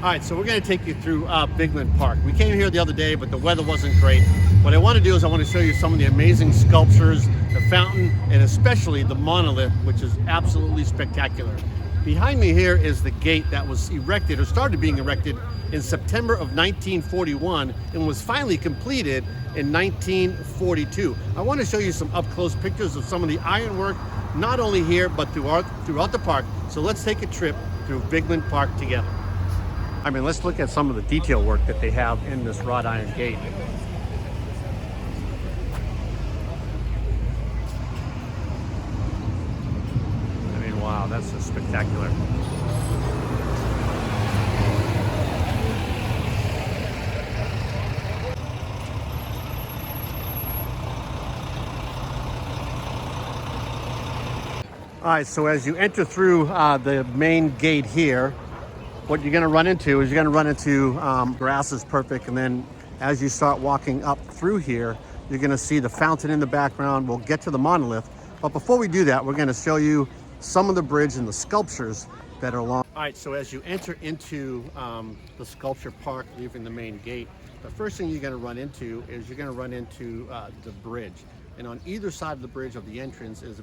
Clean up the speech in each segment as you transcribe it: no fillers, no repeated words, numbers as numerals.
All right, so we're going to take you through Vigeland Park. We came here the other day, but the weather wasn't great. What I want to do is I want to show you some of the amazing sculptures, the fountain, and especially the monolith, which is absolutely spectacular. Behind me here is the gate that was erected, or started being erected, in September of 1941 and was finally completed in 1942. I want to show you some up-close pictures of some of the ironwork, not only here, but throughout the park. So let's take a trip through Vigeland Park together. I mean, let's look at some of the detail work that they have in this wrought iron gate. I mean, wow, that's just spectacular. All right, so as you enter through the main gate here, what you're going to run into is grass is perfect, and then as you start walking up through here, you're going to see the fountain in the background. We'll get to the monolith, but before we do that, we're going to show you some of the bridge and the sculptures that are along. All right, so as you enter into the sculpture park, leaving the main gate, the first thing you're going to run into is the bridge. And on either side of the bridge of the entrance is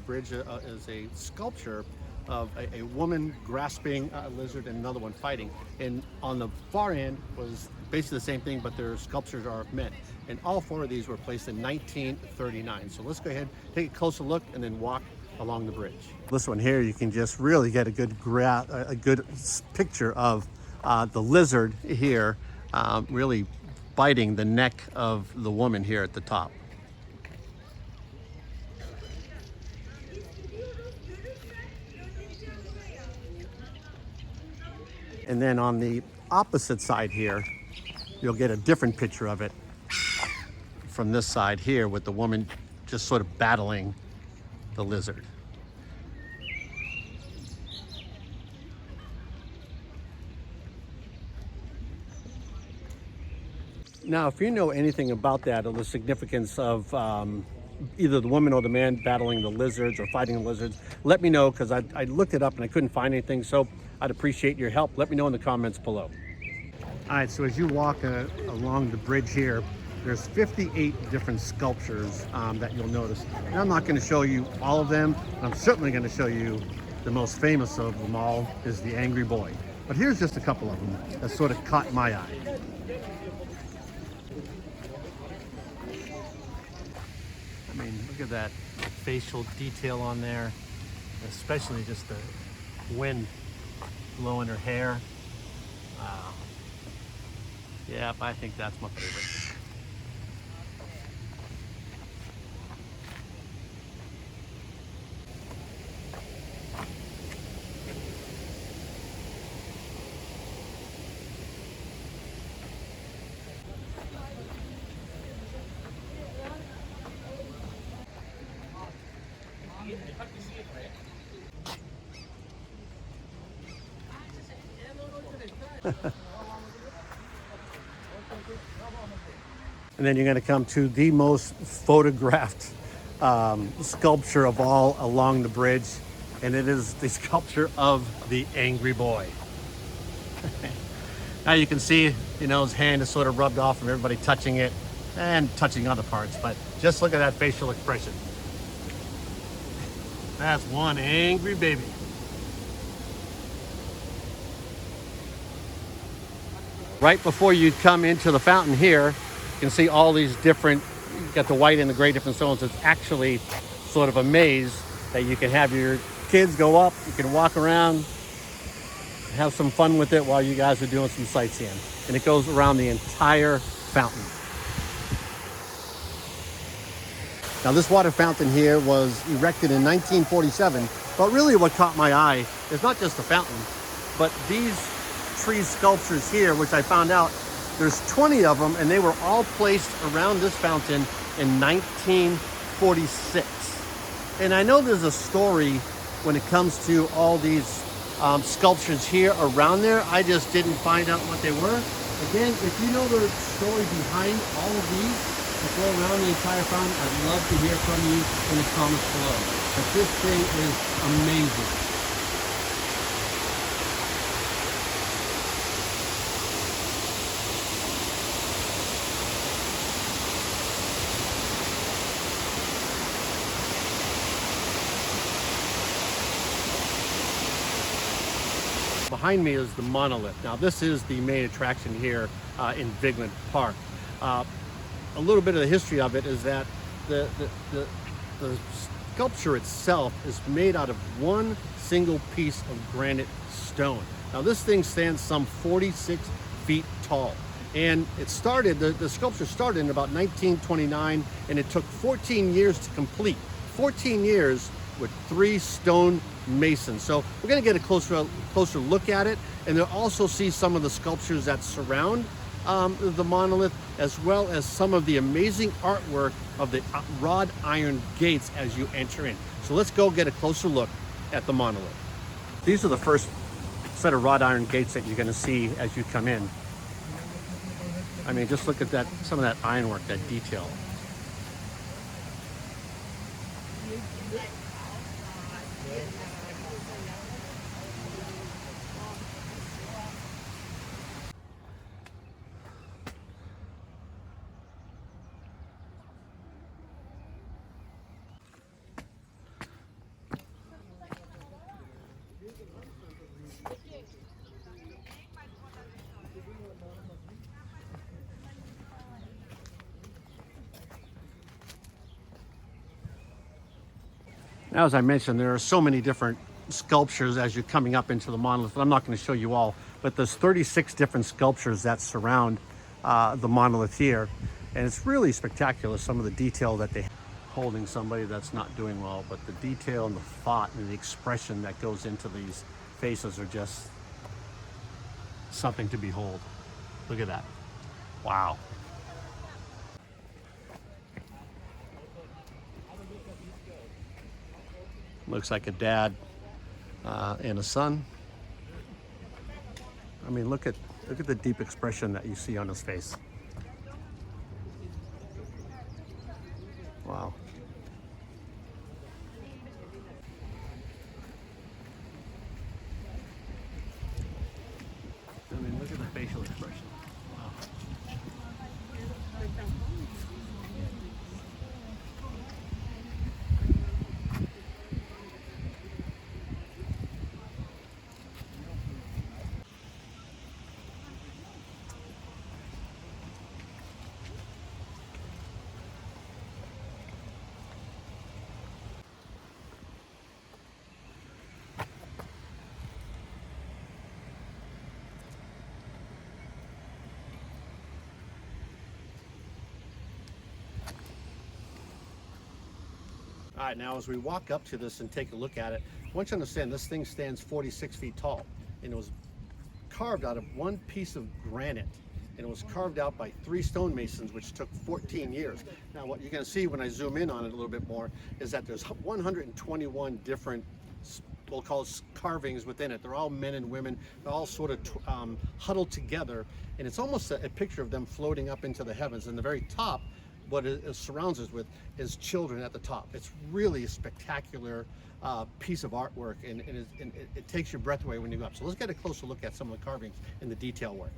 a sculpture of a woman grasping a lizard and another one fighting. And on the far end was basically the same thing, but their sculptures are of men. And all four of these were placed in 1939. So let's go ahead, take a closer look, and then walk along the bridge. This one here, you can just really get a good picture of the lizard here, really biting the neck of the woman here at the top. And then on the opposite side here, you'll get a different picture of it from this side here, with the woman just sort of battling the lizard. Now, if you know anything about that, or the significance of either the woman or the man battling the lizards or fighting the lizards, let me know, because I looked it up and I couldn't find anything. So I'd appreciate your help. Let me know in the comments below. All right, so as you walk along the bridge here, there's 58 different sculptures that you'll notice. And I'm not going to show you all of them. I'm certainly going to show you the most famous of them all, is the Angry Boy. But here's just a couple of them that sort of caught my eye. I mean, look at that facial detail on there, especially just the wind blowing her hair. Yeah, I think that's my favorite. And then you're going to come to the most photographed sculpture of all along the bridge, and it is the sculpture of the Angry Boy. Now you can see, his hand is sort of rubbed off from everybody touching it and touching other parts, but just look at that facial expression. That's one angry baby. Right before you come into the fountain here, you can see all these different, you got the white and the gray different stones. It's actually sort of a maze that you can have your kids go up, you can walk around, have some fun with it while you guys are doing some sightseeing. And it goes around the entire fountain. Now this water fountain here was erected in 1947, but really what caught my eye is not just the fountain, but these tree sculptures here, which I found out there's 20 of them, and they were all placed around this fountain in 1946. And I know there's a story when it comes to all these sculptures here around there. I just didn't find out what they were. Again, if you know the story behind all of these that go around the entire fountain, I'd love to hear from you in the comments below. But this thing is amazing. behind me is the Monolith. Now this is the main attraction here in Vigeland Park. A little bit of the history of it is that the sculpture itself is made out of one single piece of granite stone. Now this thing stands some 46 feet tall. And it started, the sculpture started in about 1929, and it took 14 years to complete. 14 years with 3 stone masons. So we're going to get a closer look at it, and you'll also see some of the sculptures that surround the monolith, as well as some of the amazing artwork of the wrought iron gates as you enter in. So let's go get a closer look at the monolith. These are the first set of wrought iron gates that you're going to see as you come in. I mean, just look at that, some of that ironwork, that detail. Now, as I mentioned, there are so many different sculptures as you're coming up into the monolith, and I'm not going to show you all, but there's 36 different sculptures that surround the monolith here, and it's really spectacular, some of the detail that they have. Holding somebody that's not doing well, but the detail and the thought and the expression that goes into these faces are just something to behold. Look at that. Wow. Looks like a dad and a son. I mean, look at the deep expression that you see on his face. Wow. I mean, look at the facial expression. Wow. All right, now as we walk up to this and take a look at it, I want you to understand this thing stands 46 feet tall, and it was carved out of one piece of granite, and it was carved out by 3 stonemasons, which took 14 years. Now what you're going to see when I zoom in on it a little bit more is that there's 121 different, we'll call it carvings within it. They're all men and women. They're all sort of huddled together, and it's almost a picture of them floating up into the heavens. And the very top, what it surrounds us with is children at the top. It's really a spectacular piece of artwork, and it takes your breath away when you go up. So let's get a closer look at some of the carvings and the detail work.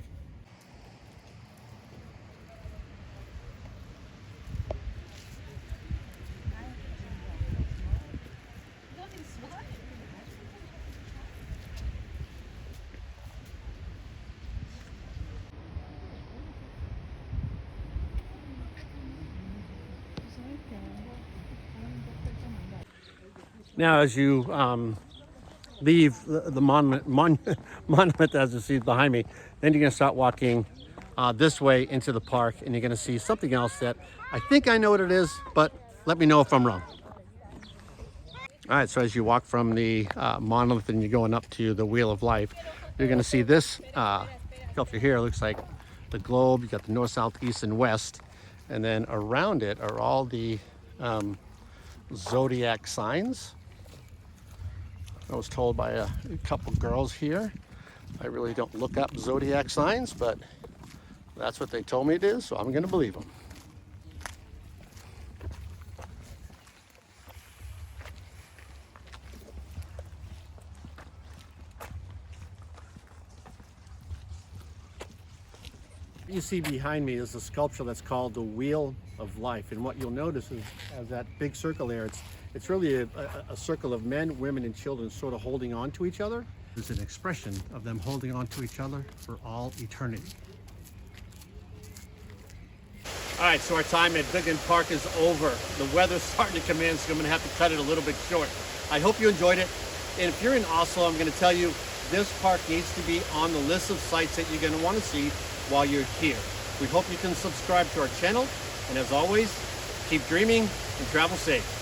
Now, as you leave the monument, as you see behind me, then you're going to start walking this way into the park, and you're going to see something else that I think I know what it is, but let me know if I'm wrong. All right, so as you walk from the monolith and you're going up to the Wheel of Life, you're going to see this sculpture here. It looks like the globe. You got the north, south, east, and west, and then around it are all the zodiac signs. I was told by a couple girls here. I really don't look up zodiac signs, but that's what they told me it is, so I'm going to believe them. What you see behind me is a sculpture that's called the Wheel of Life, and what you'll notice is, as that big circle there, it's really a circle of men, women, and children sort of holding on to each other. It's an expression of them holding on to each other for all eternity. All right, so our time at Vigeland Park is over. The weather's starting to come in, so I'm gonna have to cut it a little bit short. I hope you enjoyed it. And if you're in Oslo, I'm gonna tell you, this park needs to be on the list of sites that you're gonna wanna see while you're here. We hope you can subscribe to our channel. And as always, keep dreaming and travel safe.